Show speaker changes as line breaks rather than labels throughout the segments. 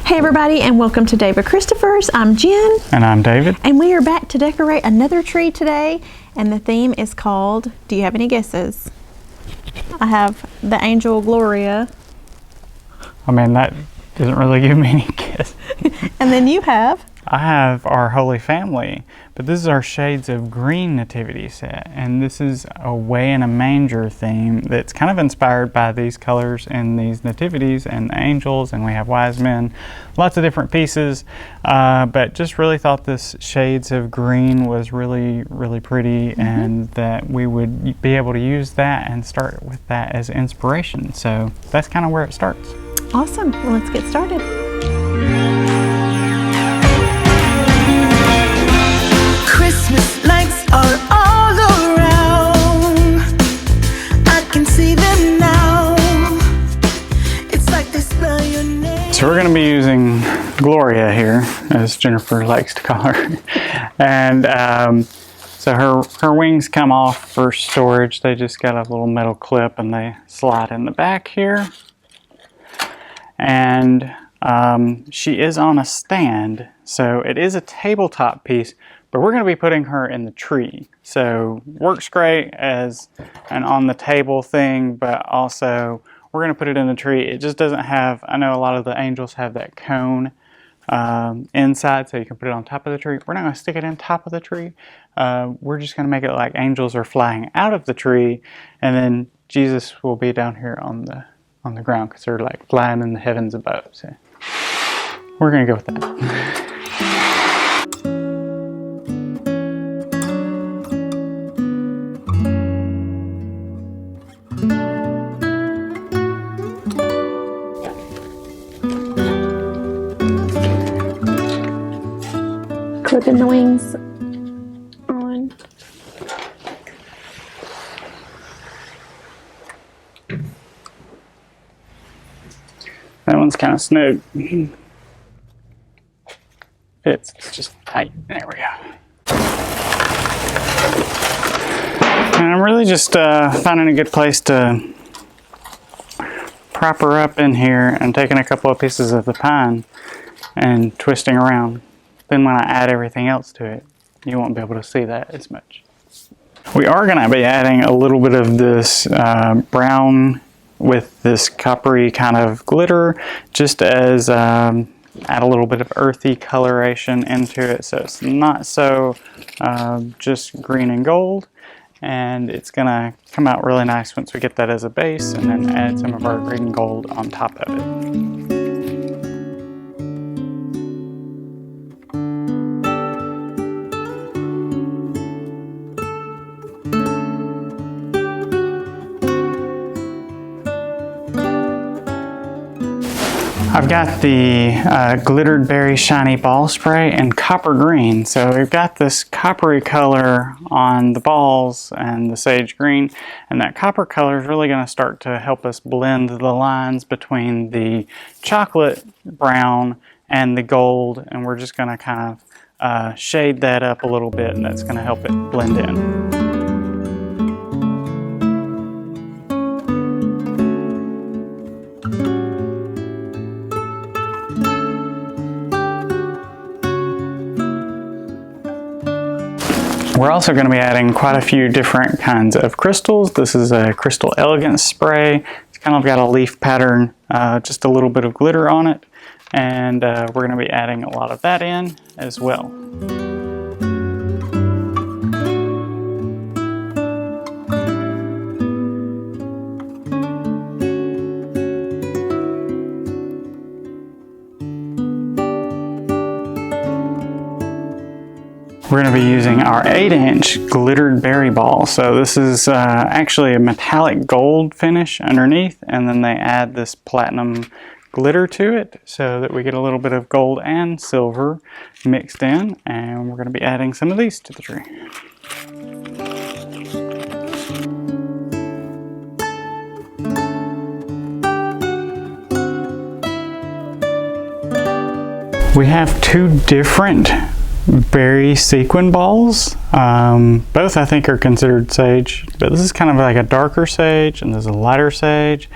Hey everybody, and welcome to David Christopher's. I'm Jen.
And I'm David.
And we are back to decorate another tree today, and the theme is called, do you have any guesses? I have the angel Gloria.
I mean, that doesn't really give me any guess.
And then you have?
I have our Holy Family, but this is our Shades of Green nativity set, and this is a way in a manger theme that's kind of inspired by these colors in these nativities and angels, and we have wise men, lots of different pieces, but just really thought this Shades of Green was really pretty, and that we would be able to use that and start with that as inspiration. So that's kind of where it starts.
Awesome. Well, let's get started.
Christmas lights are all around. I can see them now. It's like they spell your name.
So we're going to be using Gloria here, as Jennifer likes to call her. And so her wings come off for storage. They just got a little metal clip and they slide in the back here. And she is on a stand, so it is a tabletop piece, but we're going to be putting her in the tree. So works great as an on the table thing, but also we're going to put it in the tree. It just doesn't have, I know a lot of the angels have that cone inside, so you can put it on top of the tree. We're not going to stick it in top of the tree. We're just going to make it like angels are flying out of the tree, and then Jesus will be down here on the ground because they're like flying in the heavens above. So we're going to go with that.
Clipping the wings on.
That one's kind of snug. It's just tight. There we go. And I'm really just finding a good place to prop her up in here and taking a couple of pieces of the pine and twisting around. Then when I add everything else to it, you won't be able to see that as much. We are going to be adding a little bit of this brown with this coppery kind of glitter, just as add a little bit of earthy coloration into it, so it's not so just green and gold, and it's gonna come out really nice once we get that as a base, and then add some of our green and gold on top of it. I've got the glittered berry shiny ball spray in copper green. So we've got this coppery color on the balls and the sage green, and that copper color is really going to start to help us blend the lines between the chocolate brown and the gold, and we're just going to kind of shade that up a little bit, and that's going to help it blend in. We're also going to be adding quite a few different kinds of crystals. This is a Crystal Elegance spray. It's kind of got a leaf pattern, just a little bit of glitter on it. And we're going to be adding a lot of that in as well. We're going to be using our 8-inch glittered berry ball. So this is actually a metallic gold finish underneath, and then they add this platinum glitter to it so that we get a little bit of gold and silver mixed in, and we're going to be adding some of these to the tree. We have two different berry sequin balls. Both I think are considered sage, but this is kind of like a darker sage and there's a lighter sage.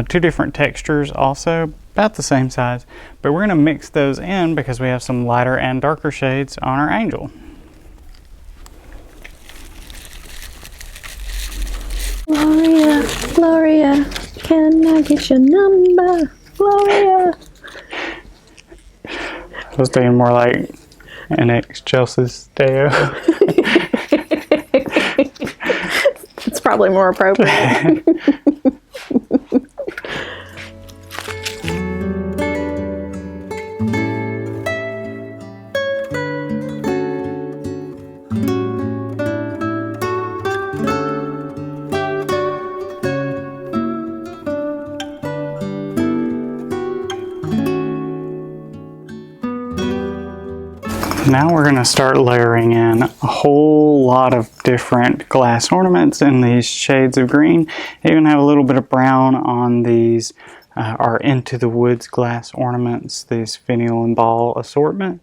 Two different textures also, about the same size, but we're going to mix those in because we have some lighter and darker shades on our angel.
Gloria, Gloria, can I get your number? Gloria.
I was thinking more like an ex-Chelsea's Deo.
It's probably more appropriate.
Now we're going to start layering in a whole lot of different glass ornaments in these shades of green. They even have a little bit of brown on these our Into the Woods glass ornaments, these finial and ball assortment.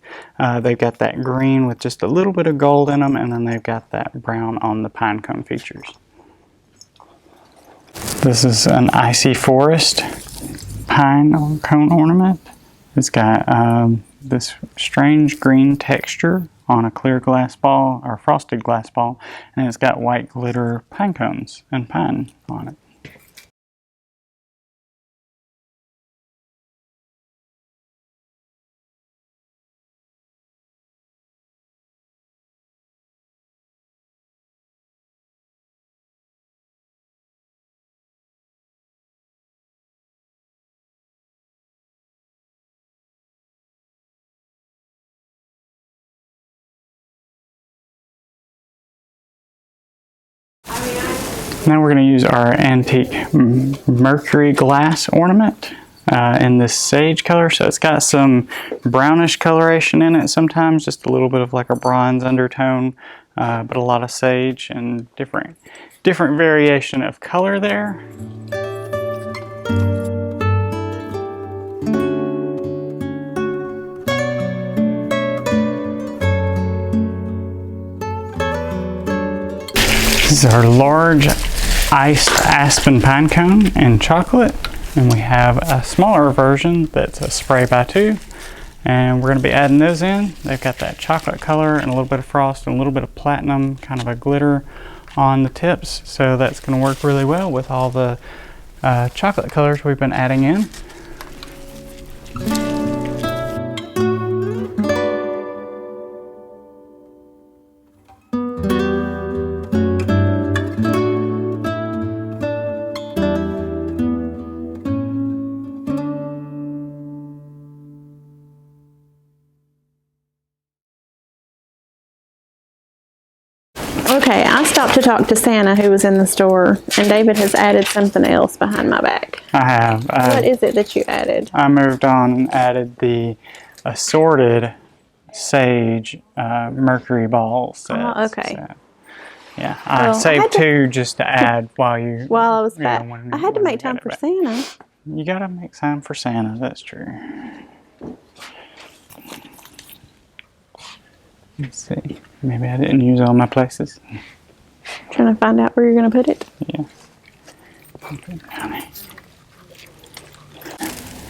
They've got that green with just a little bit of gold in them, and then they've got that brown on the pine cone features. This is an icy forest pine cone ornament. It's got this strange green texture on a clear glass ball or frosted glass ball, and it's got white glitter pine cones and pine on it. Now we're going to use our antique mercury glass ornament in this sage color. So it's got some brownish coloration in it sometimes, just a little bit of like a bronze undertone, but a lot of sage and different variation of color there. This is our large iced aspen pine cone in chocolate, and we have a smaller version that's a spray by 2, and we're going to be adding those in. They've got that chocolate color and a little bit of frost and a little bit of platinum, kind of a glitter on the tips, so that's going to work really well with all the chocolate colors we've been adding in.
Okay, I stopped to talk to Santa who was in the store, and David has added something else behind my back.
I have.
What is it that you added?
I moved on and added the assorted sage mercury ball set.
Oh, okay.
So, yeah, I
Well,
saved 2 just to add while
I was back. I had to make time for Santa.
You gotta make time for Santa, that's true. Let's see. Maybe I didn't use all my places.
Trying to find out where you're going to put it.
Yeah.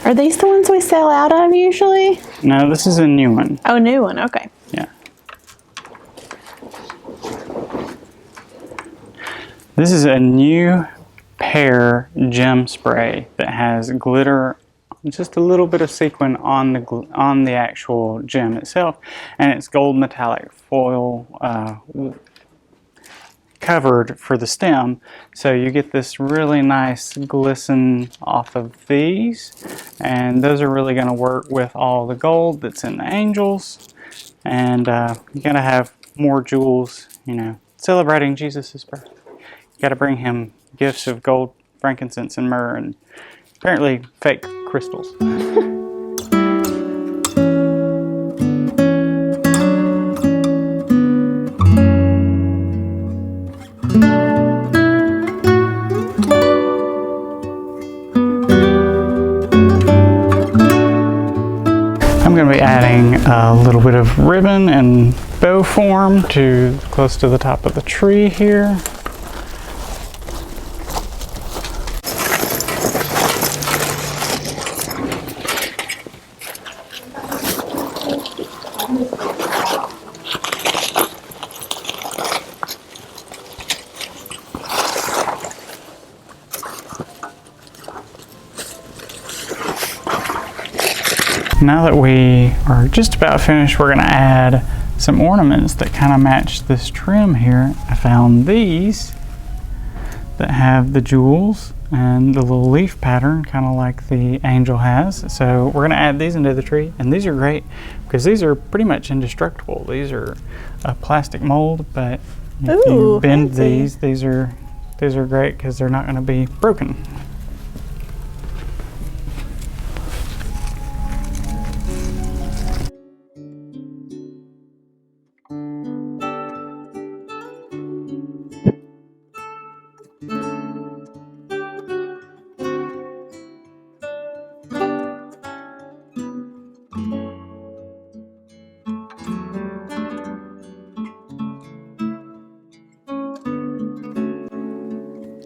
Are these the ones we sell out of usually?
No, this is a new one.
Oh, new one. Okay.
Yeah. This is a new pear gem spray that has glitter, just a little bit of sequin on the actual gem itself, and it's gold metallic foil covered for the stem, so you get this really nice glisten off of these, and those are really going to work with all the gold that's in the angels, and you got to have more jewels, you know, celebrating Jesus' birth. You got to bring him gifts of gold, frankincense, and myrrh, and apparently fake crystals. I'm going to be adding a little bit of ribbon and bow form to close to the top of the tree here. Now that we are just about finished, we're going to add some ornaments that kind of match this trim here. I found these that have the jewels and the little leaf pattern, kind of like the angel has. So we're going to add these into the tree, and these are great because these are pretty much indestructible. These are a plastic mold, but if you bend
fancy.
these are great because they're not going to be broken.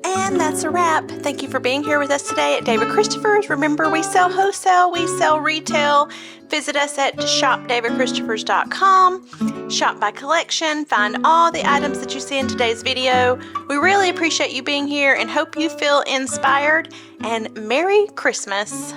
And that's a wrap. Thank you for being here with us today at David Christopher's. Remember, we sell wholesale, we sell retail. Visit us at shopdavidchristopher's.com. Shop by collection. Find all the items that you see in today's video. We really appreciate you being here and hope you feel inspired. And Merry Christmas.